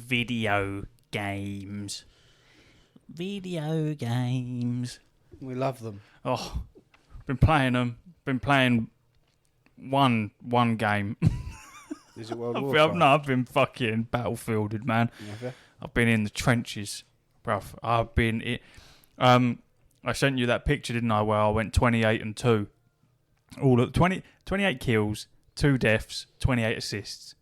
video games. Video games. We love them. Oh, been playing them. Been playing one game. Is it World War? No, I've been fucking battlefielded, man. Okay. I've been in the trenches, bruv. I've been it. I sent you that picture, didn't I? Where I went 28-2. All of 28 kills, 2 deaths, 28 assists.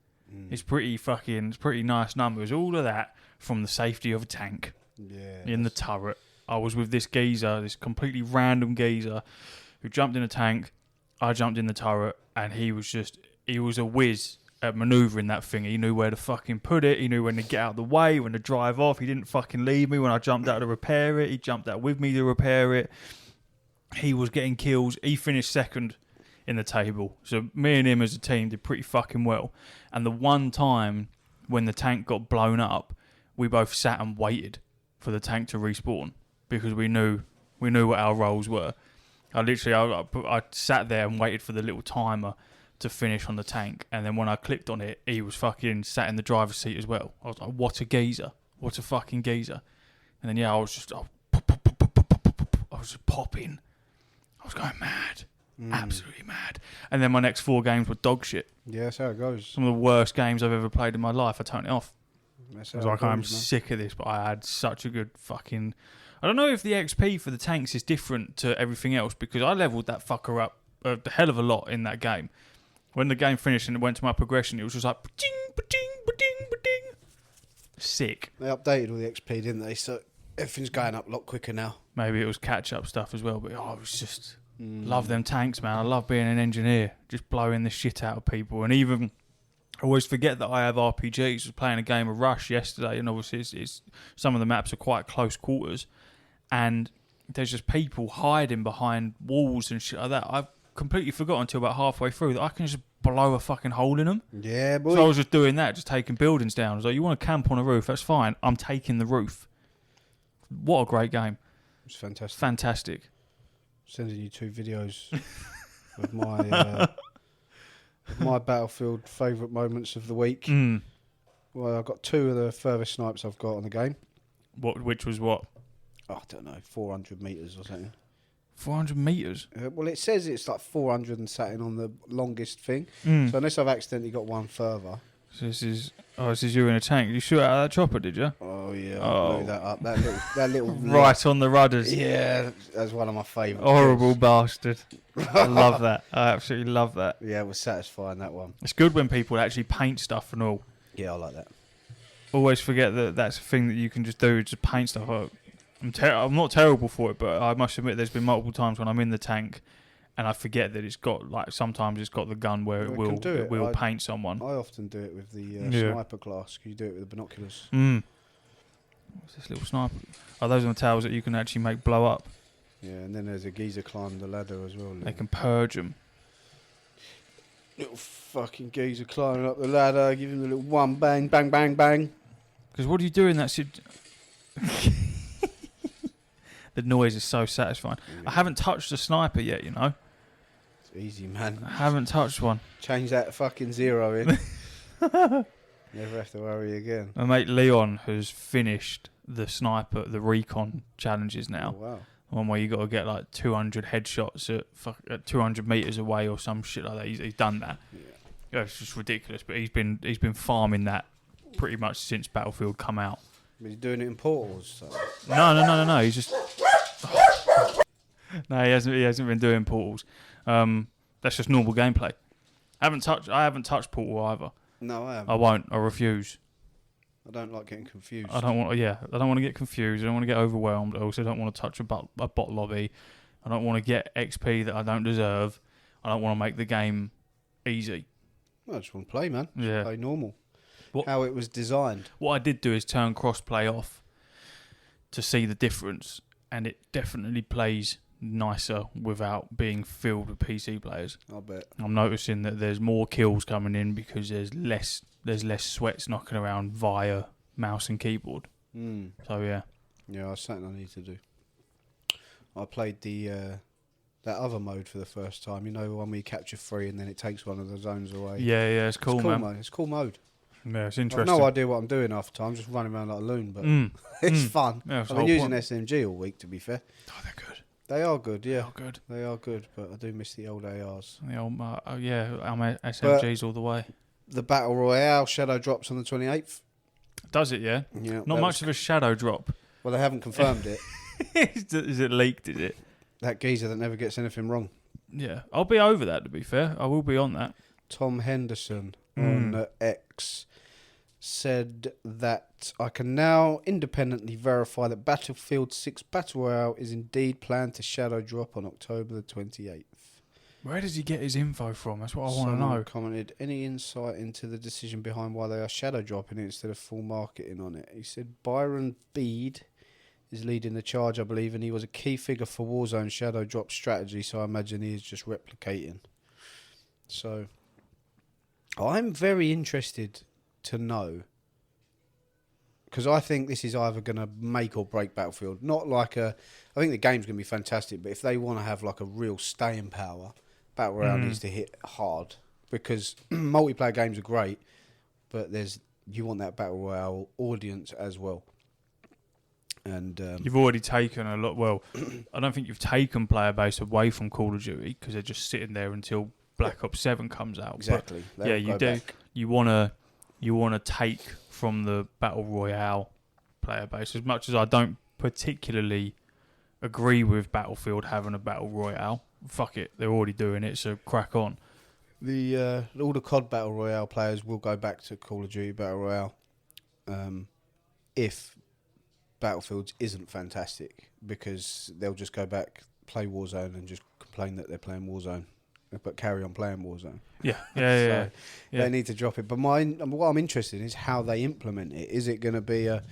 It's pretty nice numbers. All of that from the safety of a tank. Yeah. In the turret. I was with this geezer, this completely random geezer, who jumped in a tank. I jumped in the turret, and he was a whiz at manoeuvring that thing. He knew where to fucking put it. He knew when to get out of the way, when to drive off. He didn't fucking leave me when I jumped out to repair it. He jumped out with me to repair it. He was getting kills. He finished second in the table. So me and him as a team did pretty fucking well. And the one time when the tank got blown up, we both sat and waited for the tank to respawn because we knew what our roles were. I sat there and waited for the little timer to finish on the tank, and then when I clicked on it, he was fucking sat in the driver's seat as well. I was like, what a geezer. What a fucking geezer. And then, I was just popping. I was going mad. Absolutely mad. And then my next 4 games were dog shit. Yeah, that's how it goes. Some of the worst games I've ever played in my life. I turned it off. I was like, I'm man. sick of this, but I had such a good fucking... I don't know if the XP for the tanks is different to everything else, because I leveled that fucker up a hell of a lot in that game. When the game finished and it went to my progression, it was just like... Ba-ding, ba-ding, ba-ding, ba-ding. Sick. They updated all the XP, didn't they? So everything's going up a lot quicker now. Maybe it was catch-up stuff as well, but I was just... Love them tanks, man. I love being an engineer, just blowing the shit out of people. And even... I always forget that I have RPGs. I was playing a game of Rush yesterday, and obviously it's some of the maps are quite close quarters, and there's just people hiding behind walls and shit like that. I've completely forgotten until about halfway through that I can just blow a fucking hole in them. Yeah, boy. So I was just doing that, just taking buildings down. I was like, you want to camp on a roof? That's fine. I'm taking the roof. What a great game. It's fantastic. Fantastic. Sending you 2 videos of my... my Battlefield favourite moments of the week. Well, I've got 2 of the furthest snipes I've got on the game. Which was what? Oh, I don't know, 400 metres or something. 400 metres? Well, it says it's like 400 and something on the longest thing. So unless I've accidentally got one further. So this is you in a tank. You shoot out of that chopper, did you? Oh yeah, I blew that up. That little right on the rudders. Yeah, that's one of my favourites. Horrible bastard. I love that. I absolutely love that. Yeah, it was satisfying, that one. It's good when people actually paint stuff and all. Yeah, I like that. Always forget that that's a thing that you can just do, just paint stuff. I'm not terrible for it, but I must admit there's been multiple times when I'm in the tank and I forget that it's got, like, sometimes it's got the gun where it will paint someone. I often do it with the sniper class. You do it with the binoculars. What's this little sniper? Oh, those are the towers that you can actually make blow up. Yeah, and then there's a geezer climbing the ladder as well. They can purge them. Little fucking geezer climbing up the ladder, giving the little one bang, bang, bang, bang. Because what do you do in that The noise is so satisfying. Yeah. I haven't touched a sniper yet, you know. It's easy, man. I haven't touched one. Change that fucking 0 in. Never have to worry again. My mate Leon has finished the sniper, the recon challenges now. Oh, wow. One where you got to get like 200 headshots at 200 meters away or some shit like that. He's done that. Yeah, it's just ridiculous. But he's been farming that pretty much since Battlefield come out. But he's doing it in portals. So. No. He's just no. He hasn't been doing portals. That's just normal gameplay. I haven't touched portal either. No, I haven't. I won't. I refuse. I don't like getting confused. I don't want to get confused. I don't want to get overwhelmed. I also don't want to touch a bot lobby. I don't want to get XP that I don't deserve. I don't want to make the game easy. I just want to play, man. Yeah. Play normal. How it was designed. What I did do is turn crossplay off to see the difference, and it definitely plays nicer without being filled with PC players. I bet. I'm noticing that there's more kills coming in because there's less sweats knocking around via mouse and keyboard. So yeah. Yeah, that's something I need to do. I played the that other mode for the first time. You know, the one where you capture 3 and then it takes one of the zones away. Yeah, it's cool, man. It's a cool mode. Yeah, it's I've interesting. no idea what I'm doing half the time. I'm just running around like a loon, but it's fun. Yeah, it's I've the been whole using SMG all week, to be fair. Oh, they're good. They are good, yeah. They are good. They are good, but I do miss the old ARs. The old, I'm SMGs all the way. The Battle Royale Shadow drops on the 28th. Does it, yeah? Yeah. Not much of a shadow drop. Well, they haven't confirmed it. Is it leaked, is it? That geezer that never gets anything wrong. Yeah. I'll be over that, to be fair. I will be on that. Tom Henderson on X said that I can now independently verify that Battlefield 6 Battle Royale is indeed planned to shadow drop on October the 28th. Where does he get his info from? That's what I want to Someone know. commented, any insight into the decision behind why they are shadow dropping it instead of full marketing on it? He said Byron Bede is leading the charge, I believe, and he was a key figure for Warzone shadow drop strategy, so I imagine he is just replicating. So I'm very interested to know, because I think this is either going to make or break Battlefield. Not like I think the game's going to be fantastic, but if they want to have like a real staying power, Battle Royale needs to hit hard, because multiplayer games are great, but you want that Battle Royale audience as well. And you've already taken a lot. Well, I don't think you've taken player base away from Call of Duty because they're just sitting there until Black Ops 7 comes out. Exactly. But, yeah, you do. Back. You wanna take from the Battle Royale player base. As much as I don't particularly agree with Battlefield having a Battle Royale, fuck it, they're already doing it, so crack on. All the COD Battle Royale players will go back to Call of Duty Battle Royale if Battlefields isn't fantastic, because they'll just go back, play Warzone and just complain that they're playing Warzone, but carry on playing Warzone. Yeah. They need to drop it. But what I'm interested in is how they implement it. Is it going to be a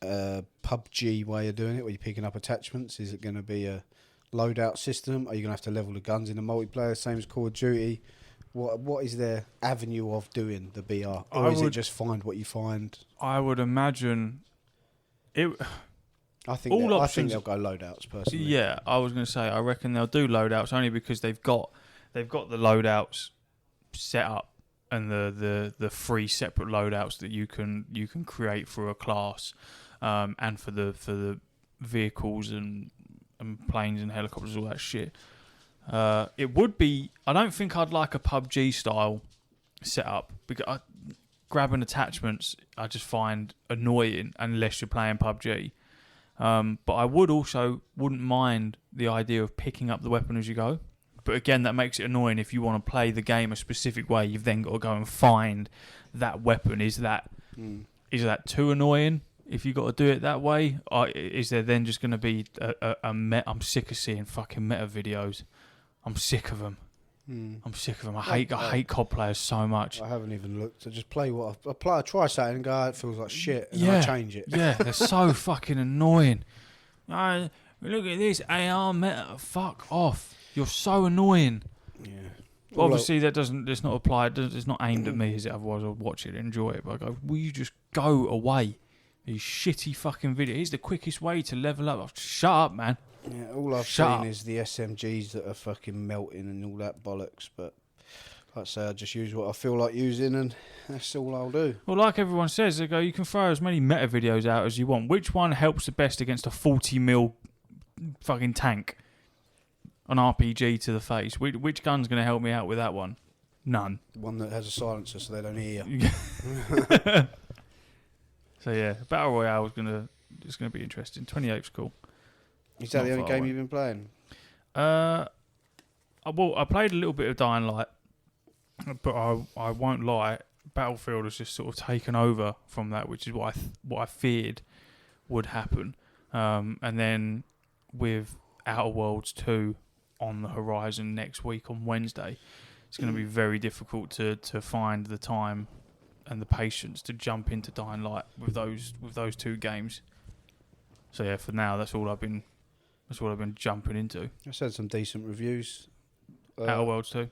PUBG way of doing it, where you're picking up attachments? Is it going to be a loadout system? Are you going to have to level the guns in the multiplayer, same as Call of Duty? What is their avenue of doing the BR? Or is it just find what you find? I would imagine it. I think they'll go loadouts personally. Yeah, I was going to say I reckon they'll do loadouts only because they've got the loadouts set up, and the free separate loadouts that you can create for a class, and for the vehicles and planes and helicopters, all that shit. It would be. I don't think I'd like a PUBG style setup, because grabbing attachments I just find annoying unless you're playing PUBG. But I wouldn't mind the idea of picking up the weapon as you go. But again, that makes it annoying if you want to play the game a specific way. You've then got to go and find that weapon. Is that too annoying? If you got to do it that way, is there then just going to be I'm sick of seeing fucking meta videos. I'm sick of them. I'm sick of them. I hate COD players so much. I haven't even looked. I just play what I try something and go, it feels like shit, and I change it. Yeah, they're so fucking annoying. Look at this AR meta. Fuck off. You're so annoying. Yeah. Well, obviously, it's not applied. It's not aimed at me, is it? Otherwise, I'd watch it and enjoy it. But I go, will you just go away? These shitty fucking videos. Here's the quickest way to level up. Shut up, man. Yeah, all I've seen is the SMGs that are fucking melting and all that bollocks. But like I say, I just use what I feel like using, and that's all I'll do. Well, like everyone says, they go, you can throw as many meta videos out as you want. Which one helps the best against a 40mm fucking tank? An RPG to the face. Which gun's going to help me out with that one? None. One that has a silencer so they don't hear. So yeah, Battle Royale is gonna be interesting. 28th's cool. Is that the only game you've been playing? I played a little bit of Dying Light, but I won't lie, Battlefield has just sort of taken over from that, which is what I feared would happen. And then with Outer Worlds 2 on the horizon next week on Wednesday, it's going to be very difficult to find the time and the patience to jump into Dying Light with those two games. So yeah, for now that's all I've been jumping into. I've had some decent reviews. Outer Worlds 2.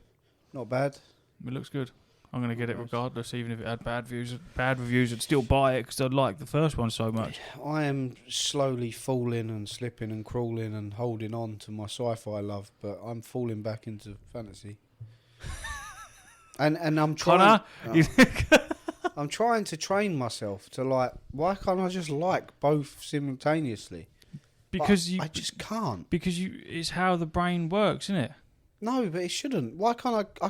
Not bad. It looks good. I'm going to get it regardless, even if it had bad reviews. I'd still buy it because I like the first one so much. I am slowly falling and slipping and crawling and holding on to my sci-fi love, but I'm falling back into fantasy. And I'm trying. Connor? I'm trying to train myself to like. Why can't I just like both simultaneously? Because I just can't. Because it's how the brain works, isn't it? No, but it shouldn't. Why can't I?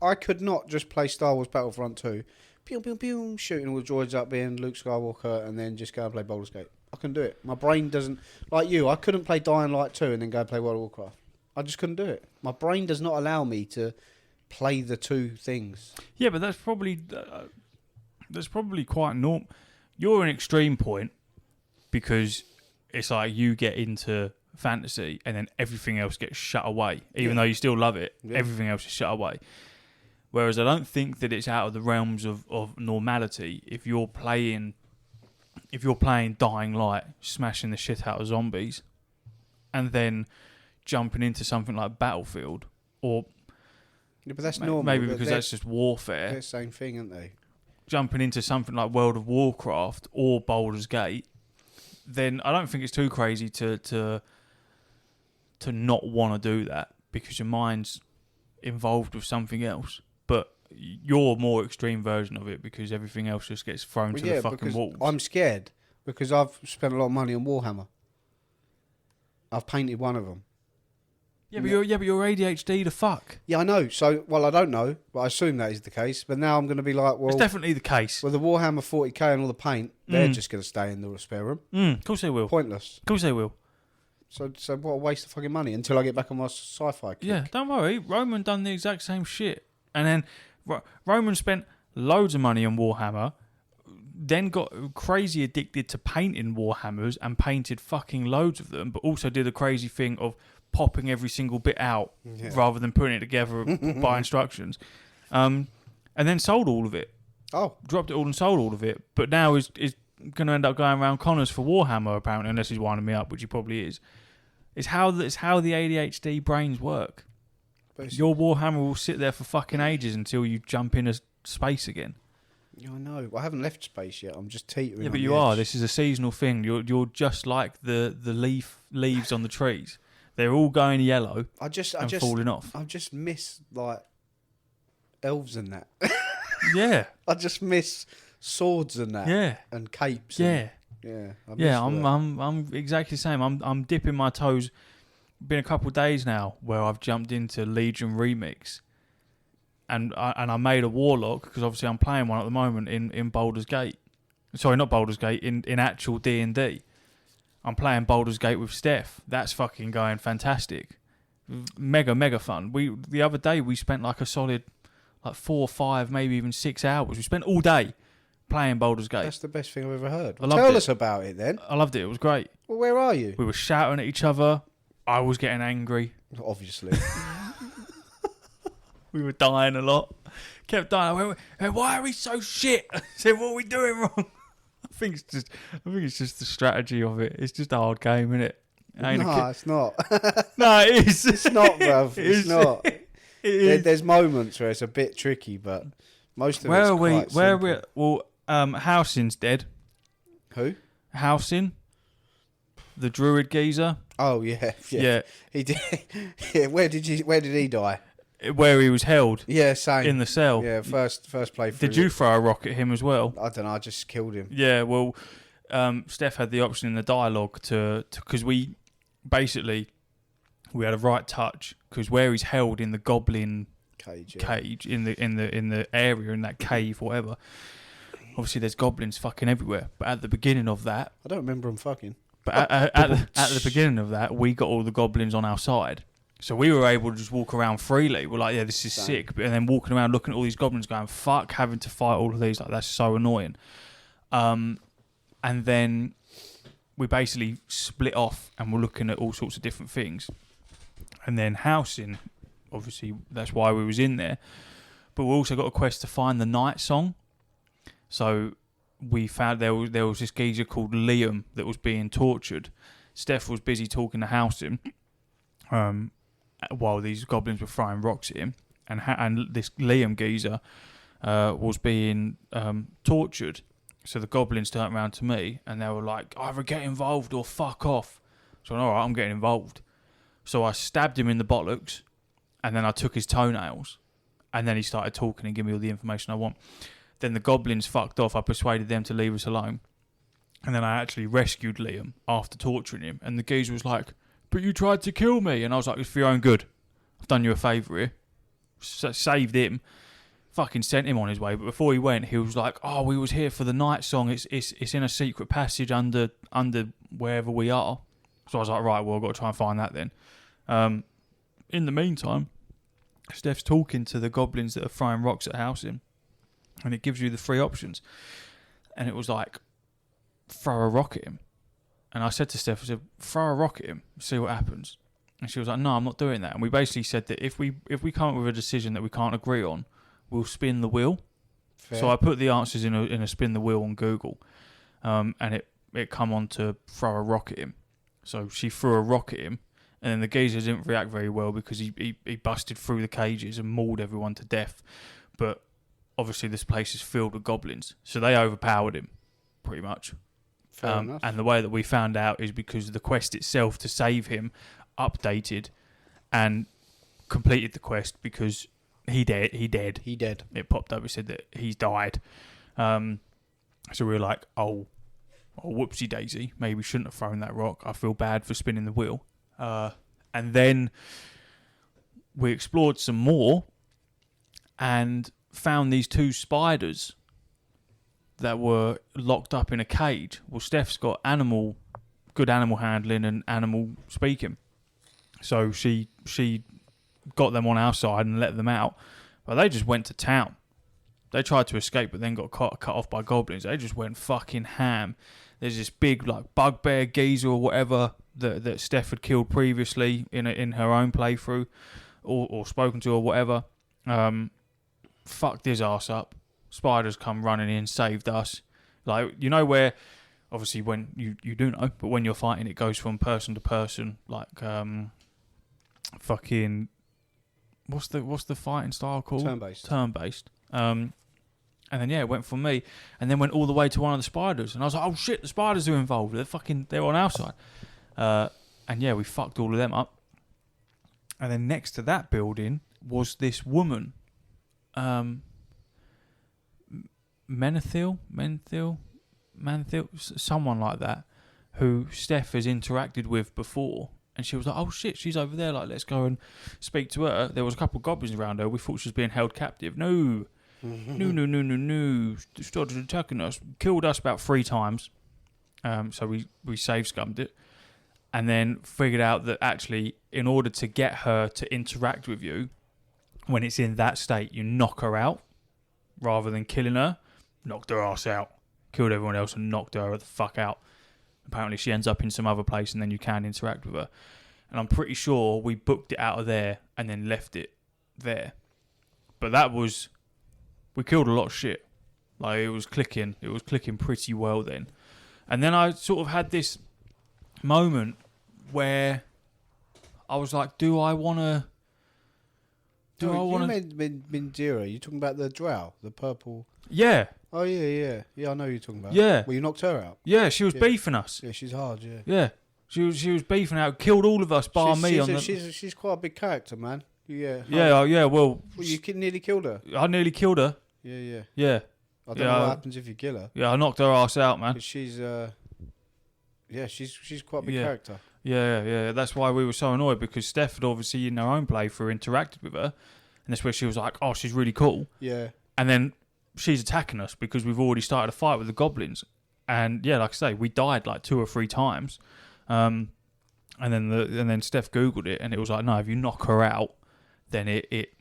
I could not just play Star Wars Battlefront 2, pew pew pew, shooting all the droids up, being Luke Skywalker, and then just go and play Baldur's Gate. I can do it. My brain doesn't like you. I couldn't play Dying Light 2 and then go and play World of Warcraft. I just couldn't do it. My brain does not allow me to play the two things. Yeah, but that's probably quite normal. You're an extreme point because it's like you get into fantasy and then everything else gets shut away. Even though you still love it, everything else is shut away. Whereas I don't think that it's out of the realms of normality if you're playing Dying Light, smashing the shit out of zombies, and then jumping into something like Battlefield, or but that's normal. Maybe because that's just warfare. They're the same thing, aren't they? Jumping into something like World of Warcraft or Baldur's Gate, then I don't think it's too crazy to not want to do that because your mind's involved with something else. But you're a more extreme version of it because everything else just gets thrown to the fucking walls. I'm scared because I've spent a lot of money on Warhammer. I've painted one of them. Yeah, but you're ADHD to fuck. Yeah, I know. So, well, I don't know, but I assume that is the case. But now I'm going to be like, well, it's definitely the case. Well, the Warhammer 40k and all the paint, they're just going to stay in the spare room. Of course they will. Pointless. Of course they will. So what a waste of fucking money until I get back on my sci-fi kick. Yeah, don't worry. Roman done the exact same shit. And then Roman spent loads of money on Warhammer, then got crazy addicted to painting Warhammers and painted fucking loads of them, but also did a crazy thing of popping every single bit out rather than putting it together by instructions. And then sold all of it. Oh. Dropped it all and sold all of it. But now is going to end up going around Connors for Warhammer, apparently, unless he's winding me up, which he probably is. It's how the ADHD brains work. Your Warhammer will sit there for fucking ages until you jump into space again. Yeah, I know. I haven't left space yet. I'm just teetering. Yeah, but you are. This is a seasonal thing. You're just like the leaves on the trees. They're all going yellow and falling off. I just miss like elves and that. Yeah. I just miss swords and that. Yeah. And capes. Yeah. I'm exactly the same. I'm dipping my toes. Been a couple of days now where I've jumped into Legion Remix, and I made a warlock because obviously I'm playing one at the moment in Baldur's Gate. Sorry, not Baldur's Gate. In actual D&D, I'm playing Baldur's Gate with Steph. That's fucking going fantastic. Mega fun. The other day we spent like a solid 4 or 5, maybe even 6 hours. We spent all day playing Baldur's Gate. That's the best thing I've ever heard. Well, tell us about it then. I loved it. It was great. Well, where are you? We were shouting at each other. I was getting angry. Obviously. We were dying a lot. Kept dying. I went, hey, why are we so shit? I said, what are we doing wrong? I think it's just the strategy of it. It's just a hard game, isn't it? It's not. No, it is. It's not, bruv. It's not. It is. There's moments where it's a bit tricky, but most of it's quite simple. Where are we? Well, Housing's dead. Who? Housing. The druid geezer. Oh yeah. He did. Yeah. Where did he die? Where he was held. Yeah, same. In the cell. Yeah, first playthrough. Did you throw a rock at him as well? I don't know. I just killed him. Yeah. Well, Steph had the option in the dialogue to because we had a right touch because where he's held in the goblin cage in the area in that cave, whatever. Obviously, there's goblins fucking everywhere. But at the beginning of that, I don't remember them fucking. But at the beginning of that, we got all the goblins on our side. So we were able to just walk around freely. We're like, yeah, this is sick. And then walking around looking at all these goblins going, fuck, having to fight all of these. Like, that's so annoying. And then we basically split off and we're looking at all sorts of different things. And then housing, obviously, that's why we was in there. But we also got a quest to find the night song. So we found there was this geezer called Liam that was being tortured. Steph was busy talking to Housing while these goblins were throwing rocks at him, and this Liam geezer was being tortured. So the goblins turned around to me and they were like, either get involved or fuck off. So all right, I'm getting involved. So I stabbed him in the bollocks and then I took his toenails And then he started talking and giving me all the information I want. Then the goblins fucked off. I persuaded them to leave us alone. And then I actually rescued Liam after torturing him. And the geezer was like, but you tried to kill me. And I was like, it's for your own good. I've done you a favour here. Saved him. Fucking sent him on his way. But before he went, he was like, oh, we was here for the night song. It's in a secret passage under wherever we are. So I was like, right, well, I've got to try and find that then. In the meantime, Steph's talking to the goblins that are throwing rocks at housing. And it gives you the 3 options. And it was like, throw a rock at him. And I said to Steph, I said, throw a rock at him, see what happens. And she was like, no, I'm not doing that. And we basically said that if we come up with a decision that we can't agree on, we'll spin the wheel. Fair. So I put the answers in a spin the wheel on Google. And it come on to throw a rock at him. So she threw a rock at him. And then the geezer didn't react very well because he busted through the cages and mauled everyone to death. But obviously this place is filled with goblins. So they overpowered him, pretty much. Fair enough. And the way that we found out is because the quest itself to save him updated and completed the quest because he dead. It popped up. It said that he's died. So we were like, oh, whoopsie daisy. Maybe we shouldn't have thrown that rock. I feel bad for spinning the wheel. And then we explored some more and found these 2 spiders that were locked up in a cage. Well, Steph's got good animal handling and animal speaking. So she got them on our side and let them out. But they just went to town. They tried to escape but then got cut off by goblins. They just went fucking ham. There's this big like bugbear geezer or whatever that Steph had killed previously in her own playthrough or spoken to or whatever. Fucked his ass up. Spiders come running in, saved us. Like, you know where, obviously when, you do know, but when you're fighting it goes from person to person, like, fucking, what's the fighting style called? Turn-based. And then, yeah, it went from me, and then went all the way to one of the spiders, and I was like, oh shit, the spiders are involved, they're on our side. And yeah, we fucked all of them up. And then next to that building was this woman, Menthil, someone like that, who Steph has interacted with before. And she was like, oh shit, she's over there, like, let's go and speak to her. There was a couple of goblins around her. We thought she was being held captive. No. Started attacking us. Killed us about 3 times. So we save scummed it. And then figured out that actually, in order to get her to interact with you, when it's in that state, you knock her out rather than killing her. Knocked her ass out. Killed everyone else and knocked her the fuck out. Apparently she ends up in some other place and then you can interact with her. And I'm pretty sure we booked it out of there and then left it there. But that was... We killed a lot of shit. Like, it was clicking. It was clicking pretty well then. And then I sort of had this moment where I was like, do I want to... You meant Mindira. You talking about the drow? The purple... Yeah. Oh, yeah. Yeah, I know who you're talking about. Yeah. Well, you knocked her out. Yeah, she was beefing us. Yeah, she's hard, yeah. Yeah. She was beefing out, killed all of us, bar me. She's quite a big character, man. Yeah. Yeah, well... You nearly killed her. I nearly killed her. Yeah. Yeah. I don't know what happens if you kill her. Yeah, I knocked her ass out, man. She's quite a big character. Yeah. That's why we were so annoyed, because Steph had obviously in her own playthrough interacted with her, and that's where she was like, "Oh, she's really cool." Yeah. And then she's attacking us because we've already started a fight with the goblins, and yeah, like I say, we died like 2 or 3 times, and then Steph googled it, and it was like, no, if you knock her out, then it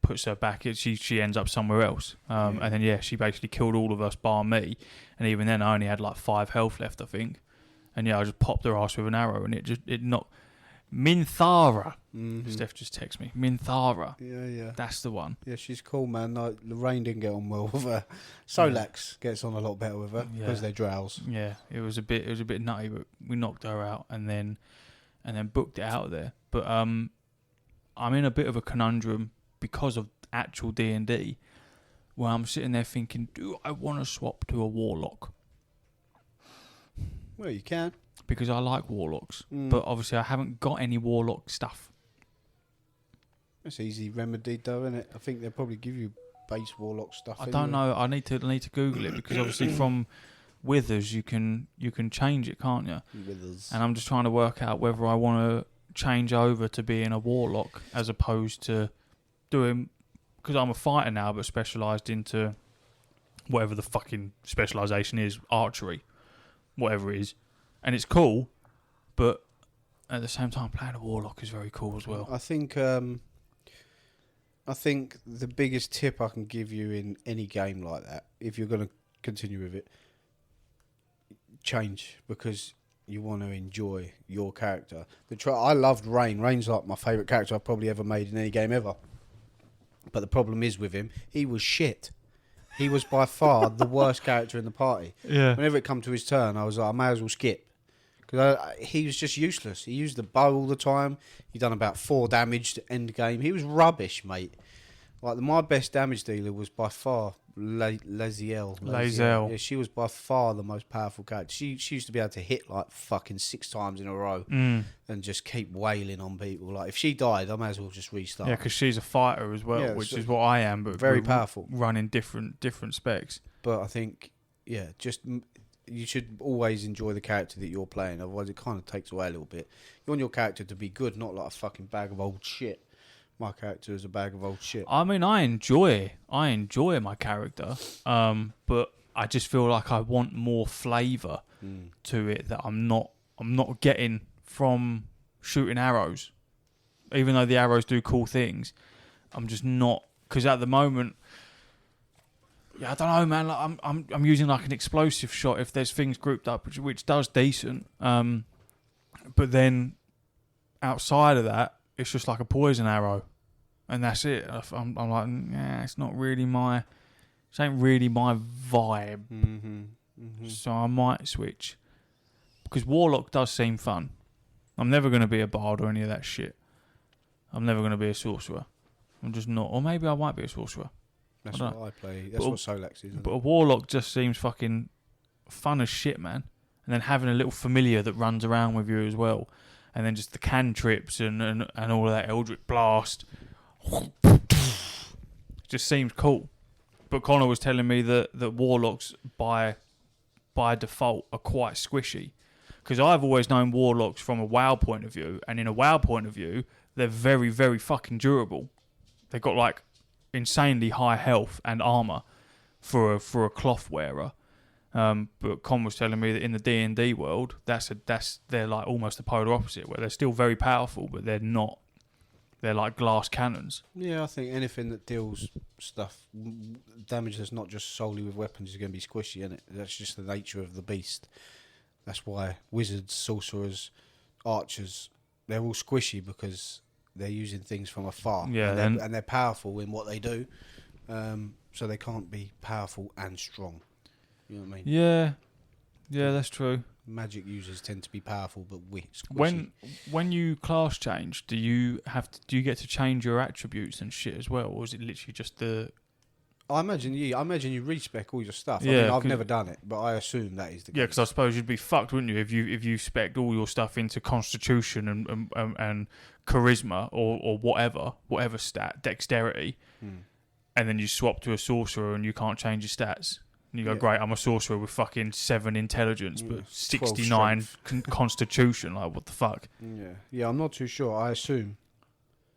puts her back. She ends up somewhere else. And then she basically killed all of us bar me, and even then I only had like 5 health left, I think. And yeah, I just popped her ass with an arrow, and it knocked Minthara. Mm-hmm. Steph just texted me Minthara. Yeah. That's the one. Yeah, she's cool, man. Like, Lorraine didn't get on well with her. Solax gets on a lot better with her because they're drows. Yeah, it was a bit nutty, but we knocked her out and then booked it out of there. But I'm in a bit of a conundrum because of actual D&D, where I'm sitting there thinking, do I want to swap to a warlock? Well, you can. Because I like warlocks, but obviously I haven't got any warlock stuff. It's easy remedied though, isn't it? I think they'll probably give you base warlock stuff. I don't know. I need to Google it because obviously from withers you can change it, can't you? Withers. And I'm just trying to work out whether I want to change over to being a warlock as opposed to doing, because I'm a fighter now but specialised into whatever the fucking specialisation is, archery, whatever it is, and it's cool, but at the same time playing a warlock is very cool as well. I think the biggest tip I can give you in any game like that, if you're going to continue with it, change, because you want to enjoy your character. I loved Rain. Rain's like my favourite character I've probably ever made in any game ever. But the problem is with him, he was shit. He was by far the worst character in the party. Yeah. Whenever it come to his turn, I was like, I may as well skip. Because he was just useless. He used the bow all the time. He done about 4 damage to end game. He was rubbish, mate. Like my best damage dealer was by far Laziel. Laziel. Yeah, she was by far the most powerful character. She used to be able to hit like fucking 6 times in a row and just keep wailing on people. Like if she died, I may as well just restart. Yeah, because she's a fighter as well, Yeah, which so is what I am, but very we're powerful. running different specs. But I think, yeah, just you should always enjoy the character that you're playing. Otherwise, it kind of takes away a little bit. You want your character to be good, not like a fucking bag of old shit. My character is a bag of old shit. I mean, I enjoy my character, but I just feel like I want more flavour to it that I'm not getting from shooting arrows. Even though the arrows do cool things, I'm just not, because at the moment, yeah, I don't know, man. Like I'm using like an explosive shot if there's things grouped up, which does decent. But then outside of that, it's just like a poison arrow, and that's it. I'm like, yeah, it's not really my, it ain't really my vibe. So I might switch, because warlock does seem fun. I'm never going to be a bard or any of that shit. I'm never going to be a sorcerer. I'm just not. Or maybe I might be a sorcerer. That's what I play. That's what Solax is. But a warlock just seems fucking fun as shit, man. And then having a little familiar that runs around with you as well. And then just the cantrips and all of that Eldritch Blast. Just seems cool. But Connor was telling me that warlocks by default are quite squishy. Because I've always known warlocks from a WoW point of view. And in a WoW point of view, they're very, very fucking durable. They've got like insanely high health and armor for a cloth wearer. But Con was telling me that in the D&D world, they're like almost the polar opposite, where they're still very powerful, but they're not. They're like glass cannons. Yeah, I think anything that deals stuff, damage that's not just solely with weapons is going to be squishy, isn't it? That's just the nature of the beast. That's why wizards, sorcerers, archers, they're all squishy, because they're using things from afar. Yeah, and they're powerful in what they do, so they can't be powerful and strong. You know what I mean? Yeah, that's true. Magic users tend to be powerful, but squishy. When you class change, do you get to change your attributes and shit as well, or is it literally just the? I imagine you respec all your stuff. Yeah, I mean, I've never done it, but I assume that is the case. Yeah, because I suppose you'd be fucked, wouldn't you, if you spec'd all your stuff into Constitution and Charisma or whatever stat, Dexterity, and then you swap to a Sorcerer and you can't change your stats. And you go, great, I'm a Sorcerer with fucking 7 Intelligence, but 69 Constitution. Like, what the fuck? Yeah, I'm not too sure. I assume.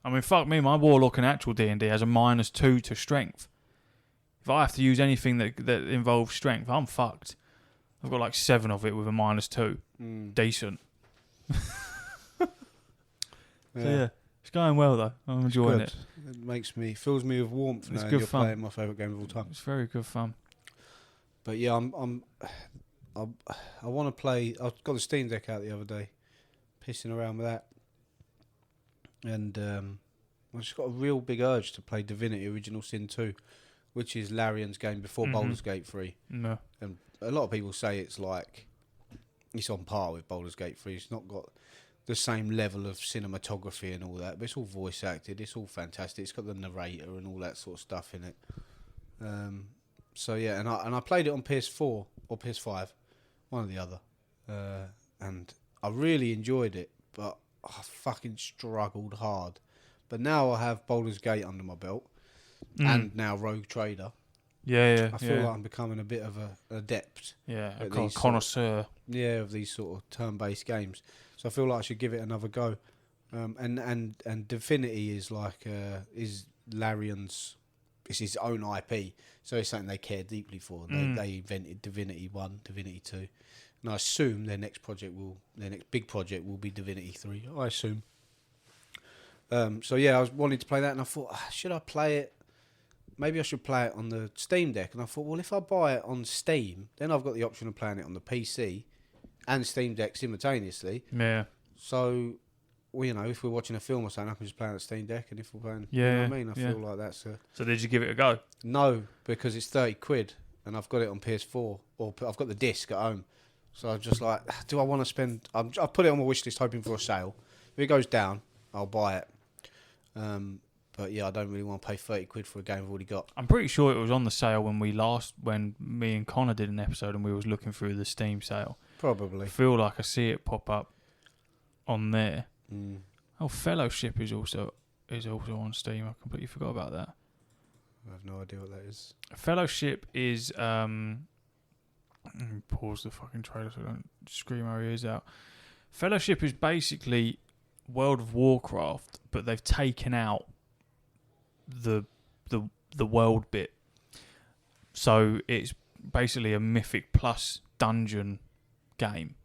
I mean, fuck me, my Warlock in actual D&D has a -2 to Strength. If I have to use anything that involves strength, I'm fucked. I've got like 7 of it with a -2. Decent. So yeah, it's going well though. I'm enjoying it. It fills me with warmth now. It's good fun. Playing my favourite game of all time. It's very good fun. But yeah, I want to play. I got the Steam Deck out the other day, pissing around with that, and I just got a real big urge to play Divinity Original Sin 2, which is Larian's game before Baldur's Gate 3. No. And a lot of people say it's on par with Baldur's Gate 3. It's not got the same level of cinematography and all that, but it's all voice acted. It's all fantastic. It's got the narrator and all that sort of stuff in it. So yeah, and I played it on PS4 or PS5, one or the other, and I really enjoyed it, but I fucking struggled hard. But now I have Baldur's Gate under my belt, and now Rogue Trader. Yeah. I feel like I'm becoming a bit of an adept. Yeah, a these connoisseur. Of these sort of turn-based games. So I feel like I should give it another go. And Divinity is like is Larion's. It's his own IP, so it's something they care deeply for. They invented Divinity 1, Divinity 2, and I assume their next big project will be Divinity 3. I assume. So yeah, I was wanting to play that, and I thought, should I play it? Maybe I should play it on the Steam Deck. And I thought, well, if I buy it on Steam, then I've got the option of playing it on the PC and Steam Deck simultaneously. Yeah. So, well, if we're watching a film or something, I can just play on the Steam Deck. And if we're playing, you know what I mean? I feel like that's So did you give it a go? No, because it's £30, and I've got it on PS4, or I've got the disc at home. So I'm just like, do I want to spend? I've put it on my wish list, hoping for a sale. If it goes down, I'll buy it. But yeah, I don't really want to pay £30 for a game I've already got. I'm pretty sure it was on the sale when me and Connor did an episode and we was looking through the Steam sale. Probably. I feel like I see it pop up on there. Oh, Fellowship is also on Steam. I completely forgot about that. I have no idea what that is. Fellowship is pause the fucking trailer so I don't scream our ears out. Fellowship is basically World of Warcraft, but they've taken out the world bit. So it's basically a Mythic Plus dungeon game.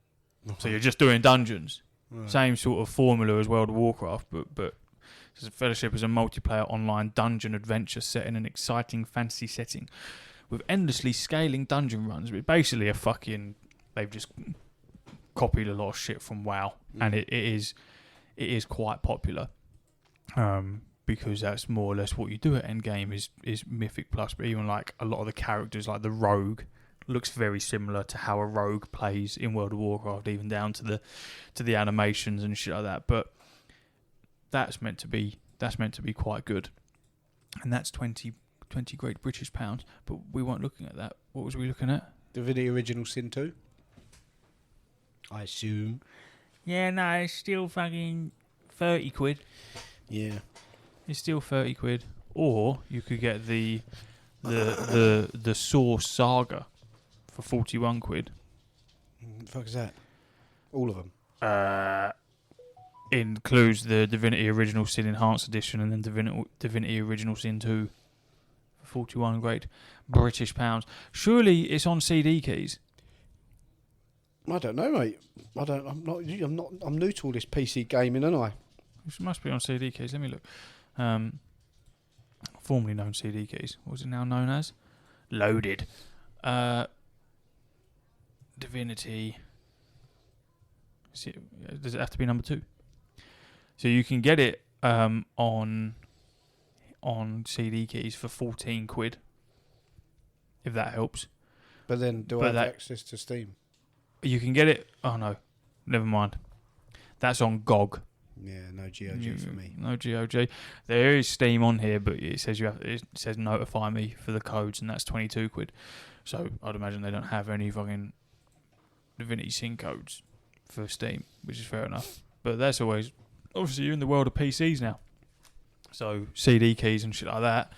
So you're just doing dungeons. Right. Same sort of formula as World of Warcraft, but Fellowship is a multiplayer online dungeon adventure set in an exciting fantasy setting with endlessly scaling dungeon runs. But basically they've just copied a lot of shit from WoW, and it is quite popular. Because that's more or less what you do at Endgame is Mythic Plus. But even like a lot of the characters, like the Rogue, looks very similar to how a Rogue plays in World of Warcraft, even down to the animations and shit like that. But that's meant to be quite good, and that's 20 Great British pounds. But we weren't looking at that. What was we looking at? Divinity Original Sin 2, I assume. Yeah, no, it's still fucking £30. Yeah. It's still £30, or you could get the Source Saga for £41. What the fuck is that? All of them. Includes the Divinity Original Sin Enhanced Edition and then Divinity Original Sin 2 for 41 Great British pounds. Surely it's on CD keys. I don't know, mate. I'm new to all this PC gaming, aren't I? It must be on CD keys. Let me look. Formerly known CD keys. What was it now known as? Loaded. Divinity. Does it have to be number 2? So you can get it on CD keys for £14, if that helps. But then, do I have access to Steam? You can get it. Oh no, never mind. That's on GOG. Yeah, no GOG for me. No GOG. There is Steam on here, but it says it says notify me for the codes, and that's £22. So I'd imagine they don't have any fucking Divinity Sin codes for Steam, which is fair enough. But that's always obviously you're in the world of PCs now, so CD keys and shit like that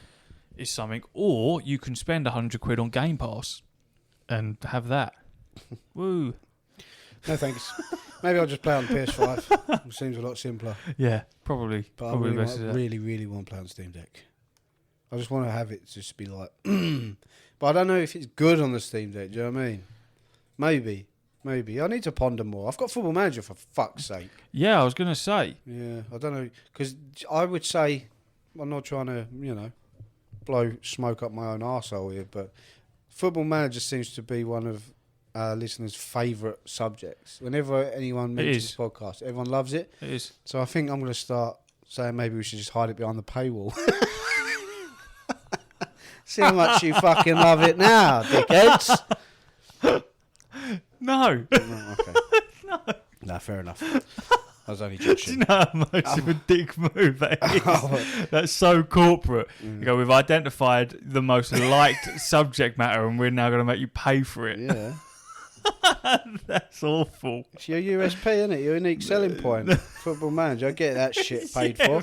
is something. Or you can spend £100 on Game Pass and have that. Woo. No thanks. Maybe I'll just play on PS5. It seems a lot simpler. Yeah, probably. But probably I really want to play on Steam Deck. I just want to have it just be like... But I don't know if it's good on the Steam Deck, do you know what I mean? Maybe. I need to ponder more. I've got Football Manager, for fuck's sake. Yeah, I was going to say. Yeah, I don't know. Because I would say... I'm not trying to, blow smoke up my own arsehole here, but Football Manager seems to be one of... listeners' favourite subjects. Whenever anyone mentions the podcast, everyone loves it. It is. So I think I'm going to start saying maybe we should just hide it behind the paywall. See how much you fucking love it now, dickheads. No. Okay. No, fair enough. I was only joking. Do you know how much of a dick move that is? That's so corporate. You go, we've identified the most liked subject matter and we're now going to make you pay for it. Yeah. That's awful. It's your USP, isn't it? Your unique selling point. Football Manager. I get that shit paid for.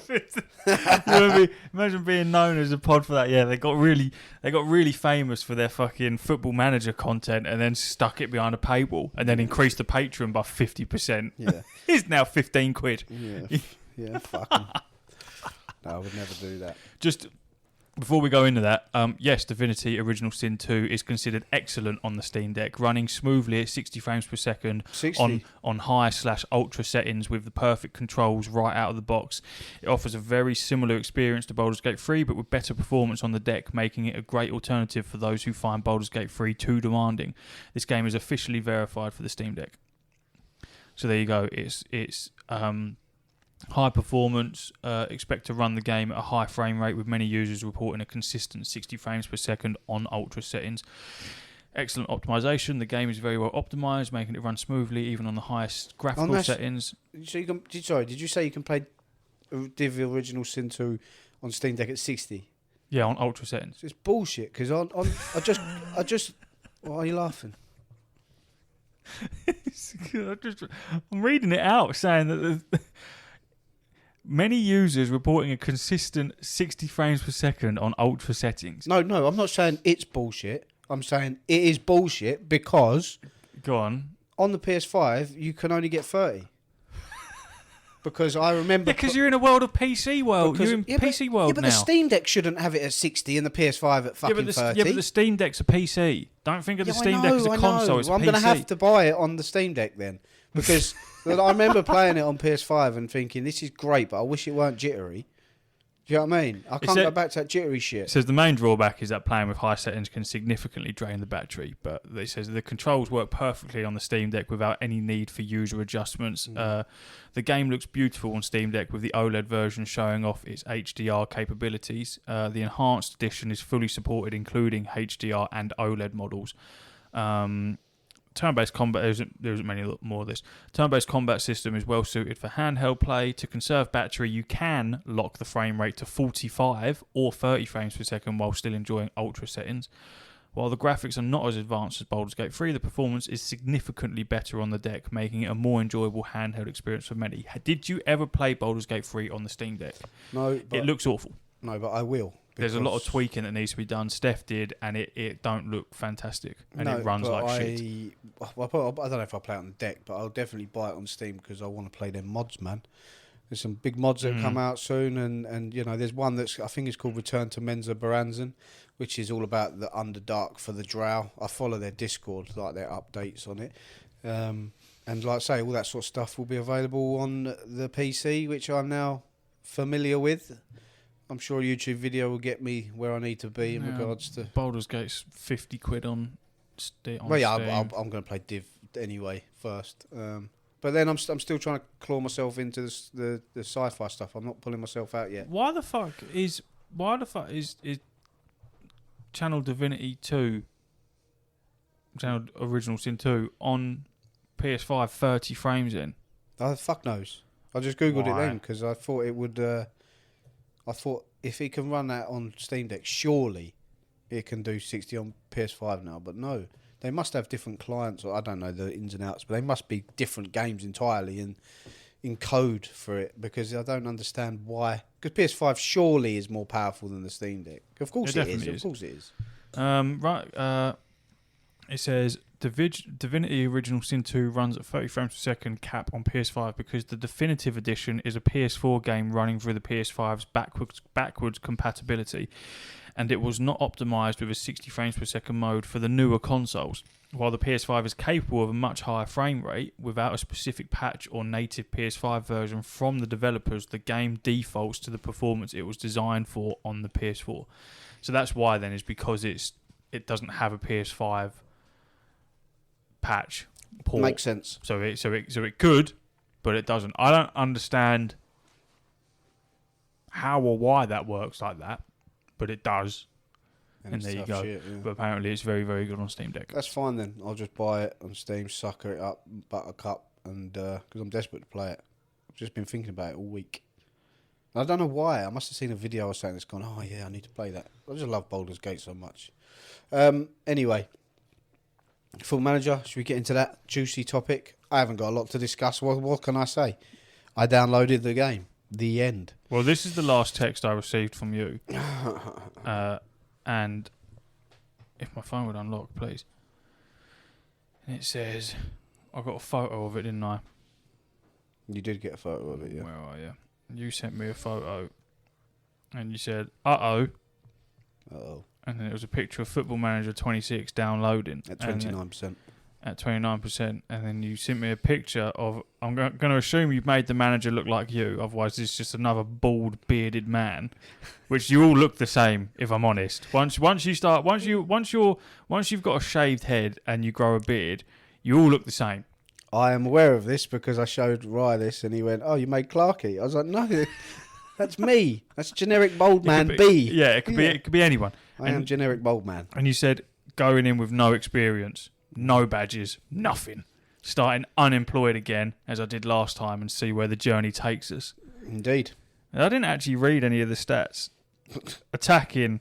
Imagine being known as a pod for that. Yeah, they got really famous for their fucking Football Manager content, and then stuck it behind a paywall, and then increased the Patreon by 50%. Yeah, it's now 15 quid. Yeah, fucking. No, I would never do that. Just before we go into that, yes, Divinity Original Sin 2 is considered excellent on the Steam Deck, running smoothly at 60 frames per second 60. on high/ultra settings with the perfect controls right out of the box. It offers a very similar experience to Baldur's Gate 3, but with better performance on the deck, making it a great alternative for those who find Baldur's Gate 3 too demanding. This game is officially verified for the Steam Deck. So there you go. It's high performance, expect to run the game at a high frame rate, with many users reporting a consistent 60 frames per second on ultra settings. Excellent optimization. The game is very well optimized, making it run smoothly even on the highest graphical settings. So did you say you can play Div Original Sin 2 on Steam Deck at 60? Yeah, on ultra settings. It's bullshit, because I just why are you laughing? I'm reading it out, saying that many users reporting a consistent 60 frames per second on ultra settings. No, I'm not saying it's bullshit. I'm saying it is bullshit because... Go on. On the PS5, you can only get 30. Because I remember... Because you're in a world of PC world. You're in PC world now. Yeah, but the Steam Deck shouldn't have it at 60 and the PS5 at fucking 30. Yeah, but the Steam Deck's a PC. Don't think of the Steam Deck as a console. It's I'm going to have to buy it on the Steam Deck then. Because I remember playing it on PS5 and thinking, this is great, but I wish it weren't jittery. Do you know what I mean? I can't go back to that jittery shit. It says the main drawback is that playing with high settings can significantly drain the battery, but it says the controls work perfectly on the Steam Deck without any need for user adjustments. The game looks beautiful on Steam Deck, with the OLED version showing off its HDR capabilities. The enhanced edition is fully supported, including HDR and OLED models. Turn-based combat, there isn't many more of this. Turn-based combat system is well suited for handheld play. To conserve battery, you can lock the frame rate to 45 or 30 frames per second while still enjoying ultra settings. While the graphics are not as advanced as Baldur's Gate 3, the performance is significantly better on the deck, making it a more enjoyable handheld experience for many. Did you ever play Baldur's Gate 3 on the Steam Deck? No. It looks awful. No, but I will. There's a lot of tweaking that needs to be done. Steph did, and it don't look fantastic, and it runs like shit. I don't know if I'll play it on the deck, but I'll definitely buy it on Steam because I want to play them mods, man. There's some big mods that come out soon, and you know, there's one that's, I think it's called Return to Menza Baranzan, which is all about the Underdark for the Drow. I follow their Discord, like their updates on it. And like I say, all that sort of stuff will be available on the PC, which I'm now familiar with. I'm sure a YouTube video will get me where I need to be in regards to... Baldur's Gate's 50 quid on Steam. Well, yeah, I'm going to play Div anyway first. But then I'm still trying to claw myself into the sci-fi stuff. I'm not pulling myself out yet. Why the fuck is Channel Divinity 2, Channel Original Sin 2 on PS5 30 frames in? Oh, fuck knows. I just Googled it then because I thought it would... I thought if it can run that on Steam Deck, surely it can do 60 on PS5 now. But no, they must have different clients, or I don't know the ins and outs, but they must be different games entirely in code for it, because I don't understand why. Because PS5 surely is more powerful than the Steam Deck. Of course it is. Of course it is. It says Divinity Original Sin 2 runs at 30 frames per second cap on PS5 because the Definitive Edition is a PS4 game running through the PS5's backwards compatibility, and it was not optimized with a 60 frames per second mode for the newer consoles. While the PS5 is capable of a much higher frame rate, without a specific patch or native PS5 version from the developers, the game defaults to the performance it was designed for on the PS4. So that's why then, is because it doesn't have a PS5 patch port. Makes sense. So it could, but it doesn't. I don't understand how or why that works like that, but it does. And there you go. Shit, yeah. But apparently it's very, very good on Steam Deck. That's fine then. I'll just buy it on Steam, sucker it up, buttercup, and because I'm desperate to play it. I've just been thinking about it all week. And I don't know why. I must have seen a video or something that's gone, oh yeah, I need to play that. I just love Baldur's Gate so much. Anyway, Football manager, should we get into that juicy topic? I haven't got a lot to discuss. What can I say? I downloaded the game. The end. Well, this is the last text I received from you. And if my phone would unlock, please. And it says, I got a photo of it, didn't I? You did get a photo of it, yeah. Where are you? You sent me a photo. And you said, uh-oh. Uh-oh. And then it was a picture of Football Manager 26 downloading. At 29%. At 29%. And then you sent me a picture of... I'm going to assume you've made the manager look like you. Otherwise, it's just another bald, bearded man. Which you all look the same, if I'm honest. Once you've got a shaved head and you grow a beard, you all look the same. I am aware of this because I showed Rye this and he went, "Oh, you made Clarky." I was like, "No, that's me. That's generic bald man B." Yeah, it could be anyone. I am generic bald man. And you said going in with no experience, no badges, nothing. Starting unemployed again, as I did last time, and see where the journey takes us. Indeed. And I didn't actually read any of the stats. Attacking.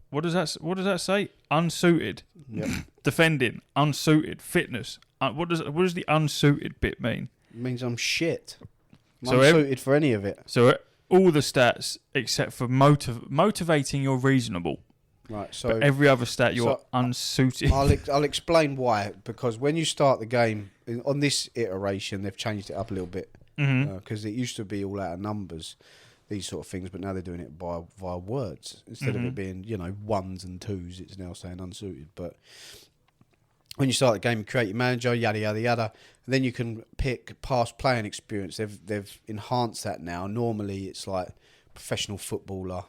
What does that say? Unsuited. Yep. Defending. Unsuited. Fitness. What does the unsuited bit mean? It means I'm shit. I'm So unsuited for any of it. So all the stats except for motivating, you're reasonable. Right. So But every other stat, you're unsuited. I'll explain why. Because when you start the game on this iteration, they've changed it up a little bit. Because it used to be all out of numbers, these sort of things, but now they're doing it via words instead of it being ones and twos. It's now saying unsuited. But when you start the game, you create your manager, yada yada yada, and then you can pick past playing experience. They've enhanced that now. Normally, it's like professional footballer,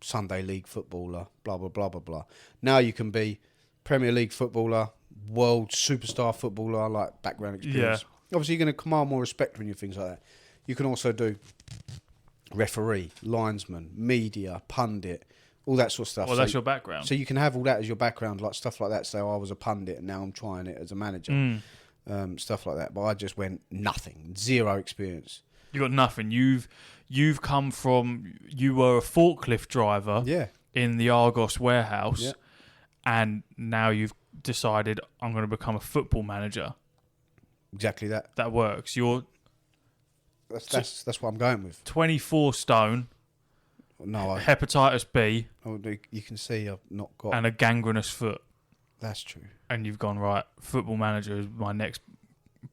Sunday League footballer, blah blah blah blah blah. Now you can be Premier League footballer, world superstar footballer, like background experience. Yeah. Obviously, you're going to command more respect when you do things like that. You can also do referee, linesman, media, pundit, all that sort of stuff. Well, that's your background. So you can have all that as your background, like stuff like that. So I was a pundit and now I'm trying it as a manager, stuff like that. But I just went nothing, zero experience. You got nothing. You've come from, you were a forklift driver in the Argos warehouse, and now you've decided I'm going to become a football manager. Exactly that. That works. You're that's what I'm going with. 24 stone. No, hepatitis B. You can see I've not got. And a gangrenous foot. That's true. And you've gone, right, football manager is my next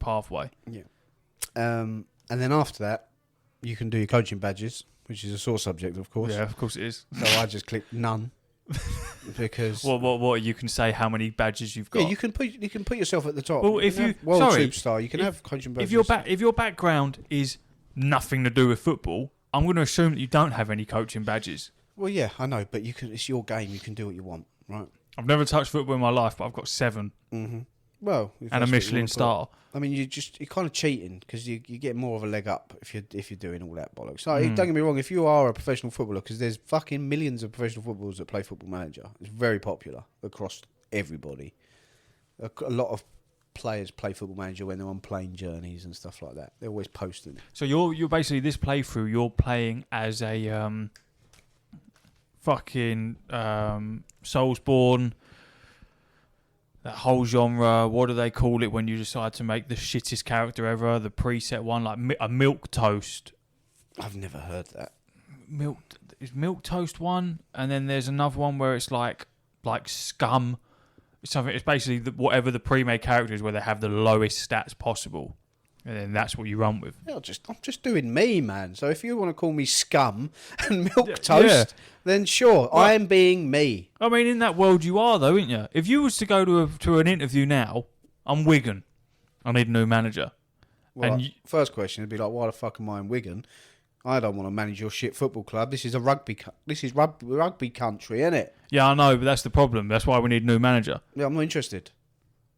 pathway. Yeah. And then after that, you can do your coaching badges, which is a sore subject, of course. Yeah, of course it is. So I just clicked none. Because what you can say how many badges you've got. Yeah, you can put yourself at the top. Well, if you world superstar, you can have coaching badges. If your background is nothing to do with football, I'm going to assume that you don't have any coaching badges. Well, yeah, I know, but it's your game. You can do what you want, right? I've never touched football in my life, but I've got 7. Mm-hmm. Well, and a Michelin star. I mean, you're kind of cheating because you get more of a leg up if you're doing all that bollocks. So don't get me wrong, if you are a professional footballer, because there's fucking millions of professional footballers that play Football Manager. It's very popular across everybody. A lot of players play Football Manager when they're on plane journeys and stuff like that. They're always posting. So you're basically, this playthrough, you're playing as a fucking Soulsborne. That whole genre, what do they call it when you decide to make the shittest character ever? The preset one, like a milk toast. I've never heard that. Is milk toast one, and then there's another one where it's like scum. Something. It's basically whatever the pre-made character is, where they have the lowest stats possible, and then that's what you run with. Yeah, I'm just doing me, man. So if you want to call me scum and milk toast, then sure, I am being me. I mean, in that world you are, though, ain't you? If you was to go to an interview now, I'm Wigan. I need a new manager. Well, and first question would be like, why the fuck am I in Wigan? I don't want to manage your shit football club. This is rugby country, isn't it? Yeah, I know, but that's the problem. That's why we need a new manager. Yeah, I'm not interested.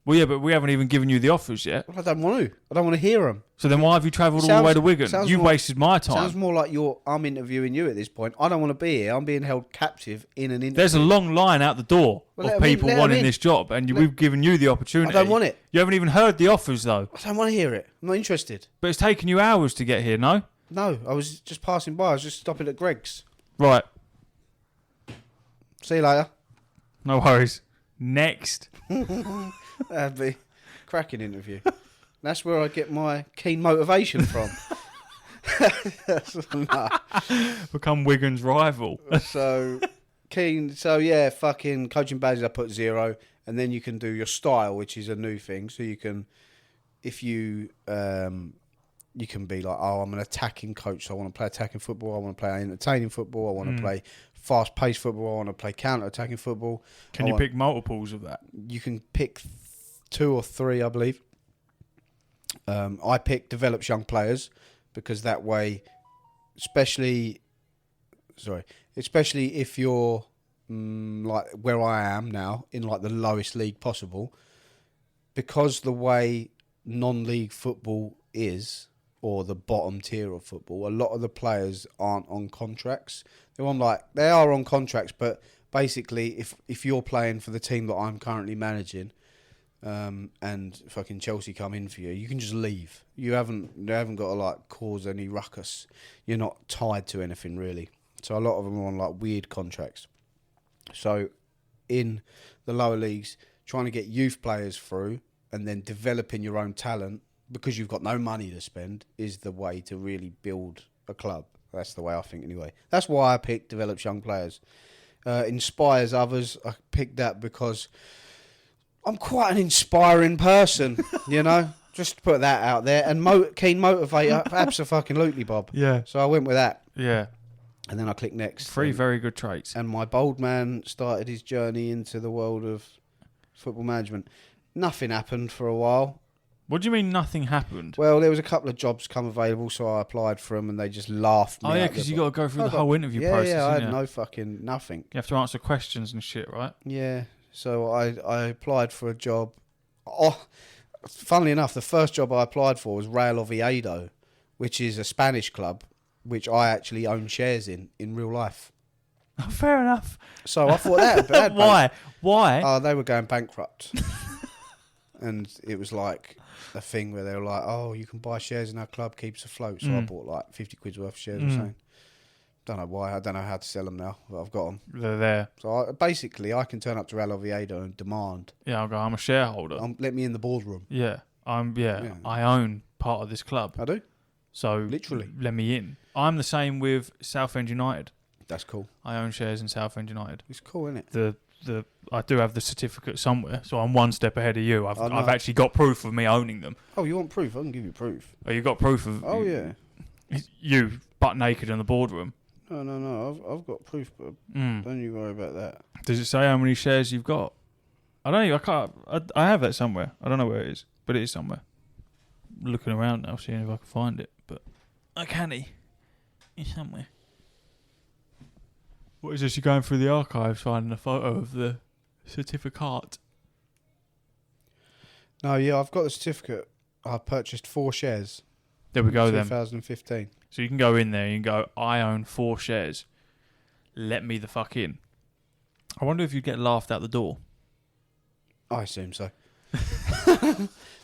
Well, yeah, but we haven't even given you the offers yet. Well, I don't want to. I don't want to hear them. So then why have you travelled all the way to Wigan? You wasted my time. Sounds more like I'm interviewing you at this point. I don't want to be here. I'm being held captive in an interview. There's a long line out the door of people wanting this job, and we've given you the opportunity. I don't want it. You haven't even heard the offers, though. I don't want to hear it. I'm not interested. But it's taken you hours to get here, no? No, I was just passing by. I was just stopping at Greg's. Right. See you later. No worries. Next. That'd be a cracking interview. That's where I get my keen motivation from. No. Become Wigan's rival. So keen. So yeah, fucking coaching badges I put 0, and then you can do your style, which is a new thing. So you can, if you you can be like, oh, I'm an attacking coach. So I want to play attacking football. I want to play entertaining football. I want to play fast-paced football. I want to play counter-attacking football. Can you pick multiples of that? You can pick 2 or 3, I believe. I pick develops young players because that way, especially if you're like where I am now in like the lowest league possible, because the way non-league football is, or the bottom tier of football, a lot of the players aren't on contracts. They are on contracts, but basically, if you're playing for the team that I'm currently managing, and fucking Chelsea come in for you, you can just leave. They haven't got to like cause any ruckus. You're not tied to anything really. So a lot of them are on like weird contracts. So in the lower leagues, trying to get youth players through and then developing your own talent because you've got no money to spend is the way to really build a club. That's the way I think anyway. That's why I picked develops young players. Inspires others. I picked that because I'm quite an inspiring person, you know. Just to put that out there. And keen motivator, abso-fucking-lutely, Bob. Yeah. So I went with that. Yeah. And then I clicked next. 3 very good traits. And my bold man started his journey into the world of football management. Nothing happened for a while. What do you mean nothing happened? Well, there was a couple of jobs come available, so I applied for them, and they just laughed me Oh, yeah, out because the you got to go through the whole interview process. Yeah, I had you? no fucking nothing. You have to answer questions and shit, right? Yeah, so I applied for a job. Oh, funnily enough, the first job I applied for was Real Oviedo, which is a Spanish club, which I actually own shares in real life. Oh, fair enough. So I thought that. Why? Oh, they were going bankrupt. And it was like a thing where they were like, oh, you can buy shares in our club, keeps afloat. So I bought like 50 quid's worth of shares or something. Don't know why. I don't know how to sell them now, but I've got them. They're there. So I can turn up to Real Oviedo and demand. Yeah, I'll go, I'm a shareholder. Let me in the boardroom. Yeah. I own part of this club. I do. So literally, let me in. I'm the same with Southend United. That's cool. I own shares in Southend United. It's cool, isn't it? I do have the certificate somewhere, so I'm one step ahead of you. I've actually got proof of me owning them. Oh, you want proof? I can give you proof. Oh, you got proof of? Oh, yeah. You butt naked in the boardroom. No. I've got proof, but don't you worry about that. Does it say how many shares you've got? I don't know. I can't. I have that somewhere. I don't know where it is, but it is somewhere. I'm looking around now, seeing if I can find it, but I can't. It's somewhere. What is this? You're going through the archives, finding a photo of the certificate? No, yeah, I've got the certificate. I purchased 4 shares. There we go then. 2015. So you can go in there and you can go, I own 4 shares. Let me the fuck in. I wonder if you'd get laughed out the door. I assume so.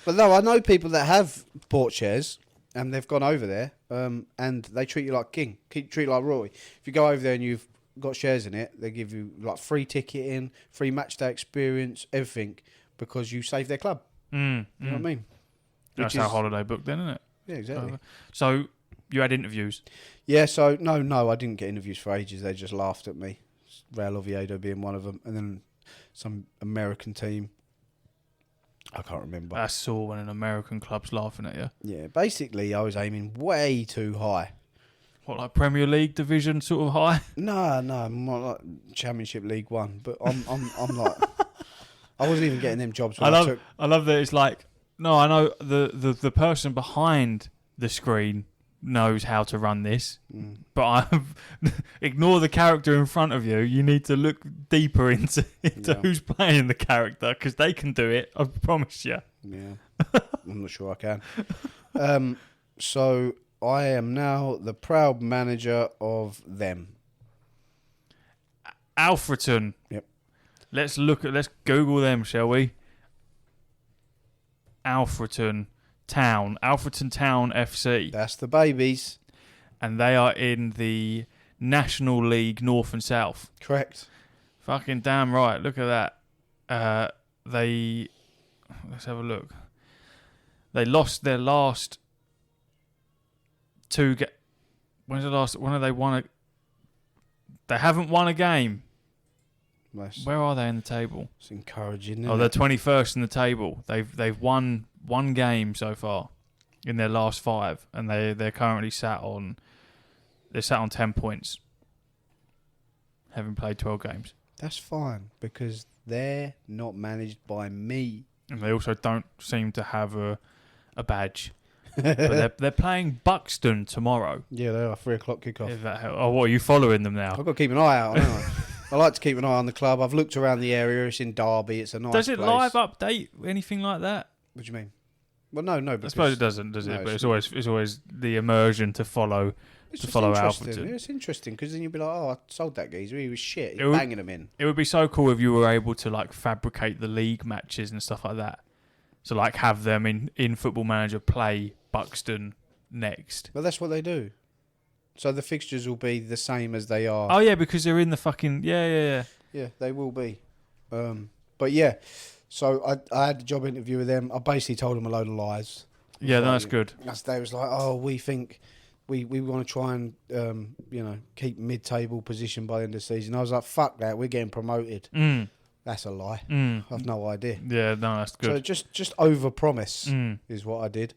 But no, I know people that have bought shares and they've gone over there and they treat you like king. Treat you like royalty. If you go over there and you've got shares in it, they give you like free ticket in, free match day experience, everything, because you saved their club. You know what I mean? That's our holiday book then, isn't it? Yeah, exactly. So you had interviews? Yeah, so no, I didn't get interviews for ages. They just laughed at me. Real Oviedo being one of them, and then some American team. I can't remember. That's sore when an American club's laughing at you. Yeah, basically I was aiming way too high. What, like Premier League division sort of high? No, more like Championship League One. But I'm like, I wasn't even getting them jobs. I love that it's like, no, I know the person behind the screen knows how to run this, but ignore the character in front of you. You need to look deeper into who's playing the character, because they can do it. I promise you. Yeah, I'm not sure I can. So I am now the proud manager of them. Alfreton. Yep. Let's Google them, shall we? Alfreton Town FC. That's the babies. And they are in the National League North and South. Correct. Fucking damn right. Look at that. They let's have a look. They lost their last two. When's the last? When have they won? They haven't won a game. Nice. Where are they in the table? It's encouraging. Oh, they're 21st in the table. They've won one game so far in their last 5, and they're currently sat on 10 points, having played 12 games. That's fine because they're not managed by me. And they also don't seem to have a badge. But they're playing Buxton tomorrow. Yeah, they are 3:00 kickoff. If that helps. Oh, what, are you following them now? I've got to keep an eye out. Haven't I? I like to keep an eye on the club. I've looked around the area. It's in Derby. It's a nice Does it place. live update anything like that? What do you mean? Well, no. I suppose it doesn't, does it? No, But it's always the immersion to follow. It's to just follow interesting. Alfreton. It's interesting because then you'll be like, oh, I sold that geezer. He was shit. He's It would- banging them in. It would be so cool if you were able to like fabricate the league matches and stuff like that. So like have them in Football Manager play Buxton next. But that's what they do. So the fixtures will be the same as they are. Oh yeah, because they're in the fucking yeah. Yeah, they will be. But yeah, so I had a job interview with them. I basically told them a load of lies. Yeah, that's good. They was like, oh, we think we want to try and keep mid-table position by the end of the season. I was like, fuck that, we're getting promoted. That's a lie. I've no idea. Yeah, no, that's good. So just over-promise is what I did.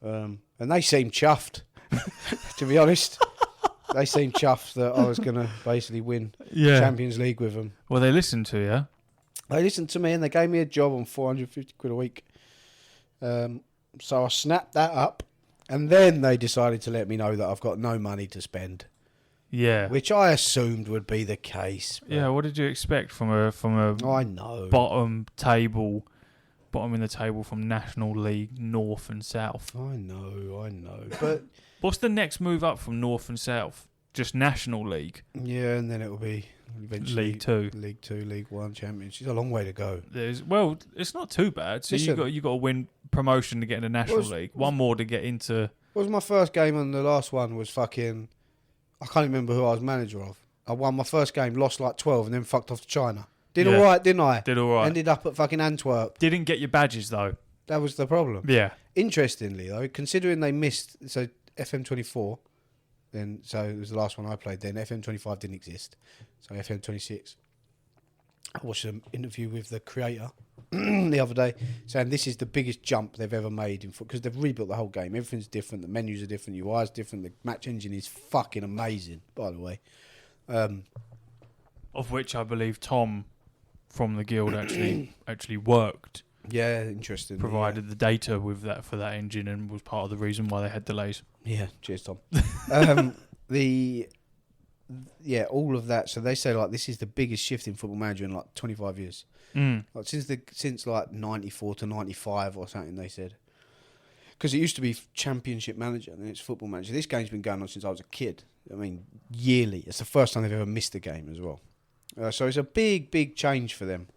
And they seemed chuffed, to be honest. They seemed chuffed that I was going to basically win Champions League with them. Well, they listened to you. They listened to me and they gave me a job on 450 quid a week. So I snapped that up, and then they decided to let me know that I've got no money to spend. Yeah. Which I assumed would be the case. Yeah, what did you expect from a I know. bottom in the table from National League North and South? I know. But what's the next move up from North and South? Just National League? Yeah, and then it will be eventually League 2. League 2, League 1 Championship. It's a long way to go. It's not too bad. So Listen, you got to win promotion to get into National League. One more to get into. What was my first game, and the last one was fucking... I can't remember who I was manager of. I won my first game, lost like 12, and then fucked off to China. Did all right, didn't I? Did all right. Ended up at fucking Antwerp. Didn't get your badges though. That was the problem. Yeah. Interestingly though, considering they missed, so FM24, then so it was the last one I played. Then FM25 didn't exist, so FM26. I watched an interview with the creator the other day, saying this is the biggest jump they've ever made in football because they've rebuilt the whole game. Everything's different. The menus are different. UI is different. The match engine is fucking amazing. By the way, of which I believe Tom from the guild actually worked. Yeah, interesting. Provided the data with that for that engine and was part of the reason why they had delays. Yeah, cheers, Tom. All of that. So they say like this is the biggest shift in Football Manager in like 25 years. Like since like 94 to 95 or something. They said because it used to be Championship Manager and then it's Football Manager. This game's been going on since I was a kid. I mean, yearly. It's the first time they've ever missed a game as well. So it's a big change for them.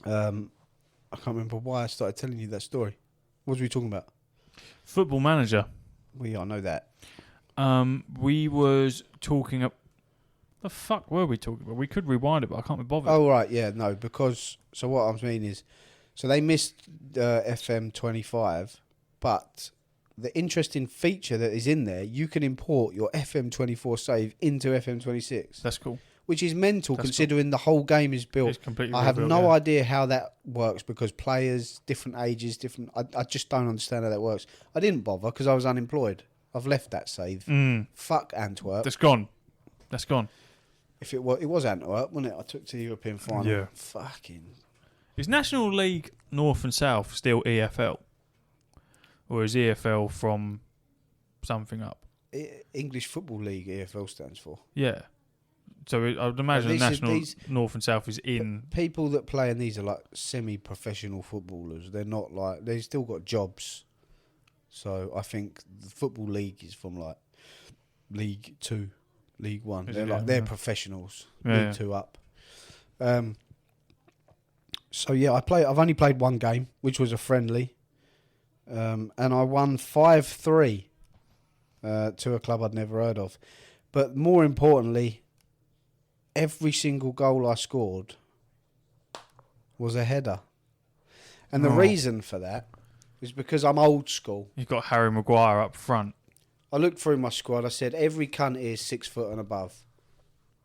I can't remember why I started telling you that story. What was we talking about? Football Manager. I know that. We was talking about... The fuck were we talking about? We could rewind it, but I can't be bothered. Oh, right, yeah, no, because... So what I mean is... So they missed FM25, but the interesting feature that is in there, you can import your FM24 save into FM26. That's cool. Which is mental considering the whole game is built. It's completely I have rebuilt, no idea how that works because players, different ages, different... I just don't understand how that works. I didn't bother because I was unemployed. I've left that save. Fuck Antwerp. That's gone. If it was Antwerp, wasn't it? I took to the European final. Yeah. Fucking... Is National League North and South still EFL? Or is EFL from something up? English Football League, EFL stands for. Yeah. So I would imagine National North and South is in... People that play in these are like semi-professional footballers. They're not like... They've still got jobs. So I think the Football League is from like League 2, League 1. They're professionals. League 2 up. So yeah, I've only played one game, which was a friendly. And I won 5-3 to a club I'd never heard of. But more importantly... Every single goal I scored was a header. And the reason for that is because I'm old school. You've got Harry Maguire up front. I looked through my squad. I said, every cunt is 6 foot and above.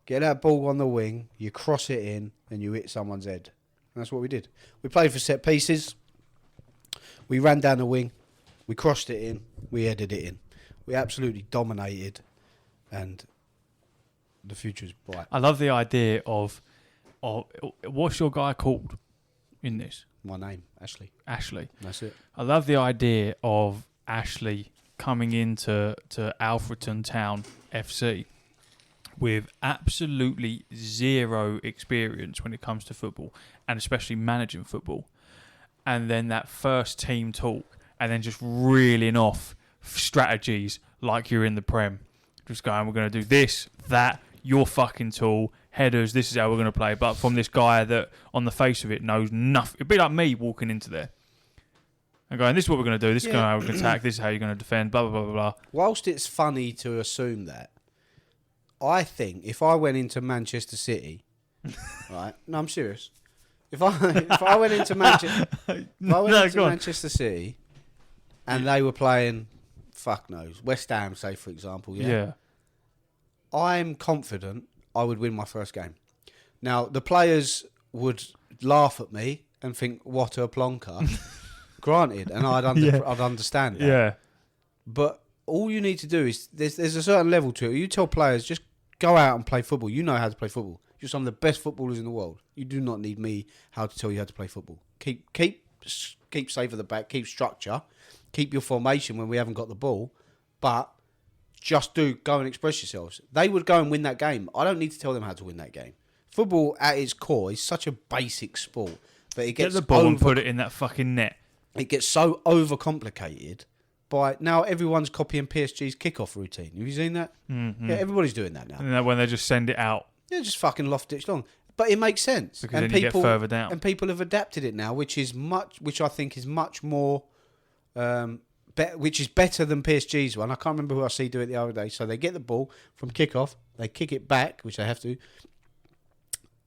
Get that ball on the wing, you cross it in, and you hit someone's head. And that's what we did. We played for set pieces. We ran down the wing. We crossed it in. We headed it in. We absolutely dominated. And the future's bright. I love the idea of what's your guy called in this? My name, Ashley. Ashley. That's it. I love the idea of Ashley coming into Alfreton Town FC with absolutely zero experience when it comes to football, and especially managing football. And then that first team talk, and then just reeling off strategies like you're in the Prem. Just going, we're going to do this, that, your fucking tool, headers, this is how we're going to play. But from this guy that, on the face of it, knows nothing. It'd be like me walking into there and going, this is what we're going to do, this is how we're going to attack, this is how you're going to defend, blah, blah, blah, blah, blah. Whilst it's funny to assume that, I think if I went into Manchester City, right? No, I'm serious. If I went into Manchester City and they were playing, fuck knows, West Ham, say for example, Yeah. I'm confident I would win my first game. Now the players would laugh at me and think, "What a plonker." Granted, and I'd understand that. Yeah. But all you need to do is there's a certain level to it. You tell players just go out and play football. You know how to play football. You're some of the best footballers in the world. You do not need me how to tell you how to play football. Keep safe at the back. Keep structure. Keep your formation when we haven't got the ball. But just go and express yourselves. They would go and win that game. I don't need to tell them how to win that game. Football at its core is such a basic sport. But it gets Get the ball and put it in that fucking net. It gets so overcomplicated by now everyone's copying PSG's kickoff routine. Have you seen that? Mm-hmm. Yeah, everybody's doing that now. And when they just send it out. Yeah, just fucking loft ditch long. But it makes sense. Because then you get further down. And people have adapted it now, which I think is much more, which is better than PSG's one. I can't remember who I see do it the other day. So they get the ball from kickoff, they kick it back, which they have to.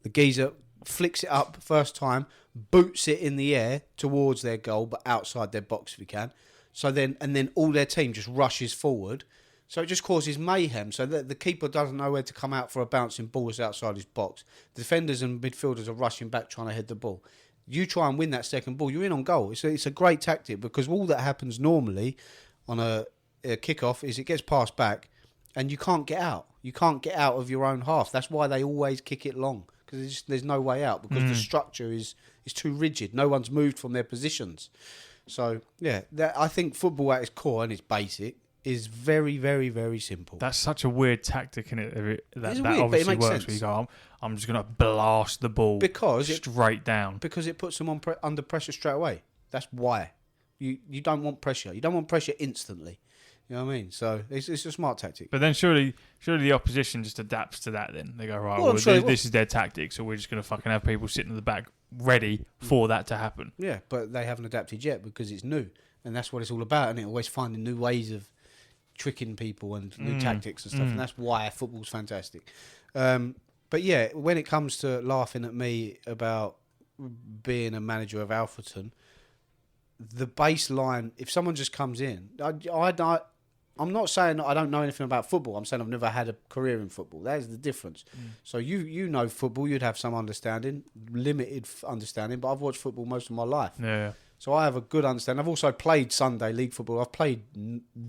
The geezer flicks it up first time, boots it in the air towards their goal, but outside their box if he can. So then all their team just rushes forward. So it just causes mayhem. So the keeper doesn't know where to come out for a bouncing ball that's outside his box. The defenders and midfielders are rushing back trying to head the ball. You try and win that second ball, you're in on goal. It's a great tactic because all that happens normally on a kickoff is it gets passed back and you can't get out. You can't get out of your own half. That's why they always kick it long because there's no way out because the structure is too rigid. No one's moved from their positions. So, yeah, I think football at its core and its basic is very, very, very simple. That's such a weird tactic, innit? That weird, obviously works sense. where you go, I'm just going to blast the ball straight down. Because it puts them under pressure straight away. That's why. You don't want pressure. You don't want pressure instantly. You know what I mean? So it's a smart tactic. But then surely the opposition just adapts to that then. They go, right, this is their tactic, so we're just going to fucking have people sitting in the back ready for that to happen. Yeah, but they haven't adapted yet because it's new. And that's what it's all about, and it always finding new ways of tricking people and new tactics and stuff, and that's why football's fantastic. But yeah, when it comes to laughing at me about being a manager of Alfreton, the baseline, if someone just comes in, I'm not saying I don't know anything about football. I'm saying I've never had a career in football. That is the difference. So you know football, you'd have some understanding, limited understanding, but I've watched football most of my life. Yeah. So I have a good understanding. I've also played Sunday League football. I've played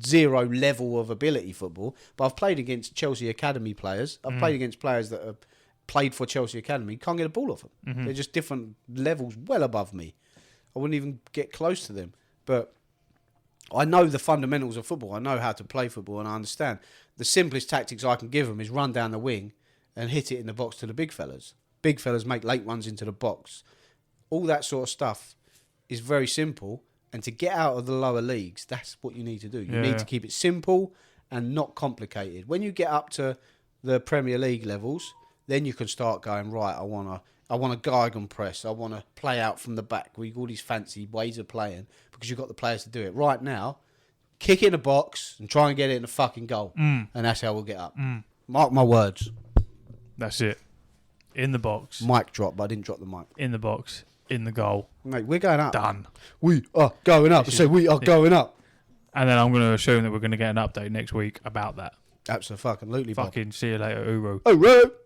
zero level of ability football, but I've played against Chelsea Academy players. I've played against players that have played for Chelsea Academy. Can't get a ball off them. Mm-hmm. They're just different levels well above me. I wouldn't even get close to them. But I know the fundamentals of football. I know how to play football and I understand. The simplest tactics I can give them is run down the wing and hit it in the box to the big fellas. Big fellas make late runs into the box. All that sort of stuff is very simple, and to get out of the lower leagues, that's what you need to do. You need to keep it simple and not complicated. When you get up to the Premier League levels, then you can start going, right, I want to Geigen press, I want to play out from the back. We've all these fancy ways of playing because you've got the players to do it. Right now, kick it in the box and try and get it in the fucking goal, and that's how we'll get up. Mark my words. That's it. In the box. Mic drop, but I didn't drop the mic. In the box. in the goal. Mate, we're going up. Done. We are going up. This So is- we are going up. And then I'm going to assume that we're going to get an update next week about that. Absolutely, Bob. Fucking see you later, Uru. Oh, right.